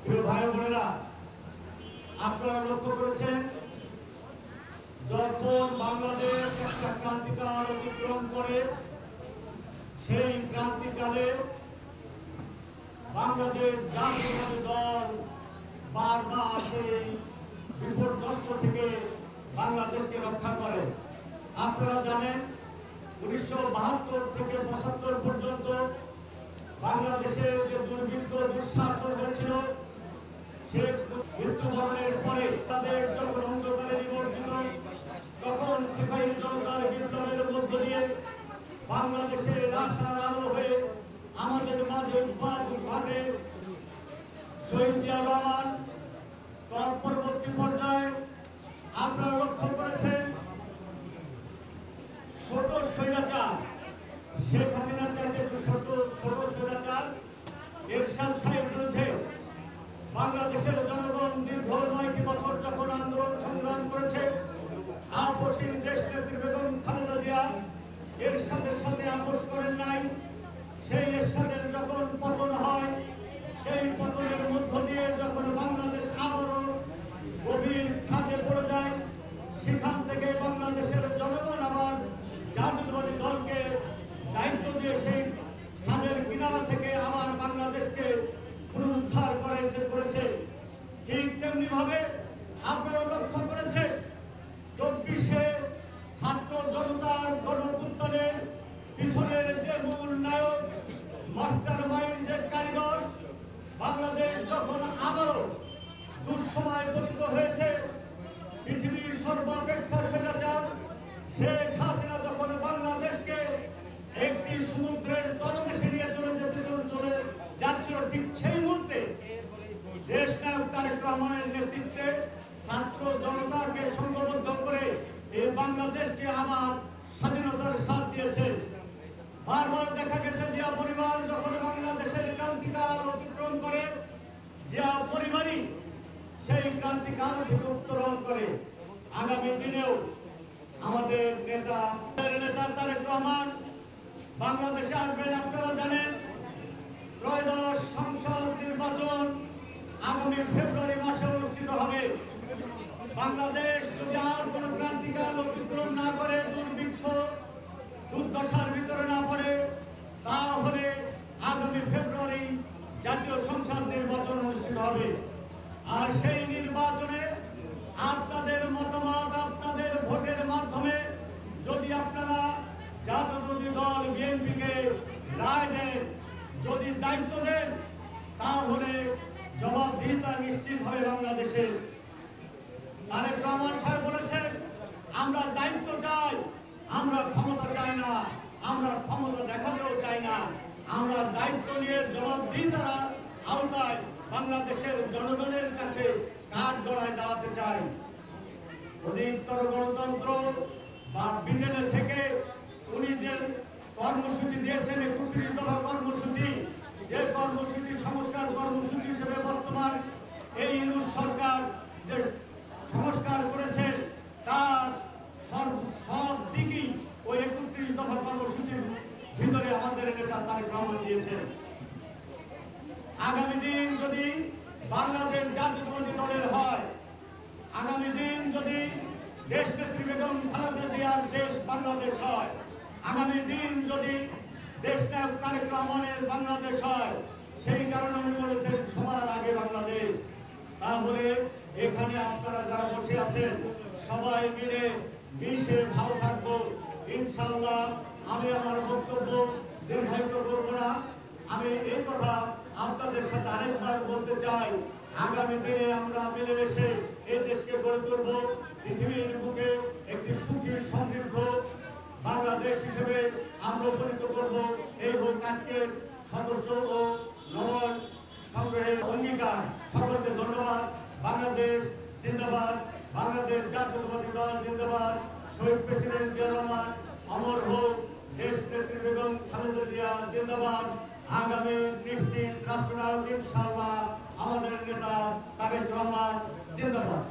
প্রিয় ভাই বোনেরা, আপনারা লক্ষ্য করেছেন যখন বাংলাদেশ একটা ক্রান্তিকাল অতিক্রম করে, সেই ক্রান্তিকালে বাংলাদেশ জাতীয়তাবাদী দল বারবার সেই বিপর্যস্ত থেকে বাংলাদেশকে রক্ষা করে। আপনারা জানেন 1972 থেকে 75 পর্যন্ত বাংলাদেশে যে দুর্ভিক্ষ দুঃশাসন হয়েছিল, সে মৃত্যুবরণের পরে তাদের যখন অন্ধকারে নিমজ্জিত, তখন সিপাহী জনতার বিপ্লবের মধ্য দিয়ে বাংলাদেশের আশার আলো হয়ে আমাদের মাঝে উদ্ভব ঘটে শহীদ জিয়া রহমান। তার পরবর্তী পর্যায়ে আপনারা লক্ষ্য করেছেন ছোট স্বৈরাচার শেখ হাসিনার চাইতে ছোট স্বৈরাচার এরশাদ সাহেবের বিরুদ্ধে বাংলাদেশের জনগণ দীর্ঘ 9টি বছর যখন আন্দোলন সংগ্রাম করেছে, আপসহীন দেশনেত্রী বেগম খালেদা জিয়া এরশাদের সাথে আপোষ করেন নাই। সেই এরশাদের যখন পতন হয়, সেই পতনের মধ্য দিয়ে যখন বাংলাদেশ আবারও গভীর খাদে পড়ে যায়, সেখান থেকে বাংলাদেশের জনগণ আবার জাতীয়তাবাদী দলকে দায়িত্ব দিয়ে সেই খাদের কিনারা থেকে আবার বাংলাদেশকে পুনরুদ্ধার করেছে। ঠিক তেমনি ভাবে আপনারা লক্ষ্য করেছেন 24-এ ছাত্র জনতার গণঅভ্যুত্থানের পিছনের যে মূল নায়ক, মাস্টার মাইন্ড, যে কারিগর, বাংলাদেশ যখন আবারও দুঃসময় পতিত হয়েছে, পৃথিবীর সর্বাপেক্ষা স্বৈরাচার শেখ হাসিনা যখন বাংলাদেশকে একটি সমুদ্রের তলদেশে নিয়ে চলে যাচ্ছিল, ঠিক সেই মুহূর্তে দেশ নায়ক তারেক রহমানের নেতৃত্বে ছাত্র জনতাকে সংঘবদ্ধ করে এই বাংলাদেশকে আবার স্বাধীনতার স্বাদ দিয়েছে। বারবার দেখা গেছে জিয়া পরিবার যখন বাংলাদেশের ক্রান্তিকাল অতিক্রম করে, জিয়া পরিবারই সেই ক্রান্তিকাল থেকে উত্তরণ করে। আগামী দিনেও আমাদের নেতা তারেক রহমান বাংলাদেশে আসবেন। আপনারা জানেন ত্রয়োদশ সংসদ নির্বাচন আগামী ফেব্রুয়ারি মাসে অনুষ্ঠিত হবে। বাংলাদেশ যদি আর কোন ক্রান্তিকাল অতিক্রম না করে, দুর্ভিক্ষ দুর্দশার ভিতরে না পড়ে, তাহলে আগামী ফেব্রুয়ারি জাতীয় সংসদ নির্বাচন অনুষ্ঠিত হবে। আর সেই নির্বাচনে আপনাদের মতামত, আপনাদের ভোটের মাধ্যমে যদি আপনারা জাতীয়তাবাদী দল বিএনপিকে রায় দেন, যদি দায়িত্ব দেন, তাহলে জবাবদিহিতা নিশ্চিত হবে বাংলাদেশে। তারেক রহমান সাহেব বলেছেন, আমরা দায়িত্ব চাই, আমরা ক্ষমতা চাই না, আমরা ক্ষমতা দেখাতেও চাই না, আমরা দায়িত্ব নিয়ে জবাবদিহিতার আওতায় বাংলাদেশের জনগণের কাছে কাঠ গড়ায় দাঁড়াতে চাই। অধিকতর গণতন্ত্র বা ব্রিটেনের থেকে উনি যে কর্মসূচি দিয়েছেন, 31 দফা কর্মসূচি, যে কর্মসূচি সংস্কার কর্মসূচি হিসেবে বর্তমান এই ইউনূস সরকার যে সংস্কার করেছেন, তার সব দিকই ওই 31 দফা কর্মসূচির ভিতরে আমাদের নেতা তারেক রহমান দিয়েছেন। আগামী দিন যদি বাংলাদেশ জাতীয়তাবাদী দলের হয়, আগামী দিন যদি দেশনেত্রী বেগম খালেদা জিয়ার দেশ বাংলাদেশ হয়, আগামী দিন যদি দেশ নায়ক তারেক রহমানের বাংলাদেশ হয়, সেই কারণে উনি বলেছেন সবার আগে বাংলাদেশ। তাহলে এখানে আপনারা যারা বসে আছেন সবাই মিলে মিশে ভালো থাকবো ইনশাআল্লাহ। আমি আমার বক্তব্য দীর্ঘায়িত করব না। আমি এই কথা আপনাদের সাথে আরেকবার বলতে চাই, আগামী দিনে আমরা মিলেমিশে এই দেশকে গড়ে তুলব, পৃথিবীর বুকে একটি সুখী সমৃদ্ধ বাংলাদেশ হিসেবে আমরা উপনীত করব। এই হোক আজকের সদস্য ও নবল সংগ্রহের অঙ্গীকার। সকলকে ধন্যবাদ। বাংলাদেশ জিন্দাবাদ, বাংলাদেশ জাতীয়তাবাদী দল জিন্দাবাদ, শহীদ প্রেসিডেন্ট জিয়া রহমান অমর হোক, দেশ নেত্রী বেগম খালেদা জিয়া জিন্দাবাদ। আগামী নিশ্চিত রাষ্ট্রনায়ক ইনশাআল্লাহ আমাদের নেতা তারেক রহমান জিন্দাবাদ।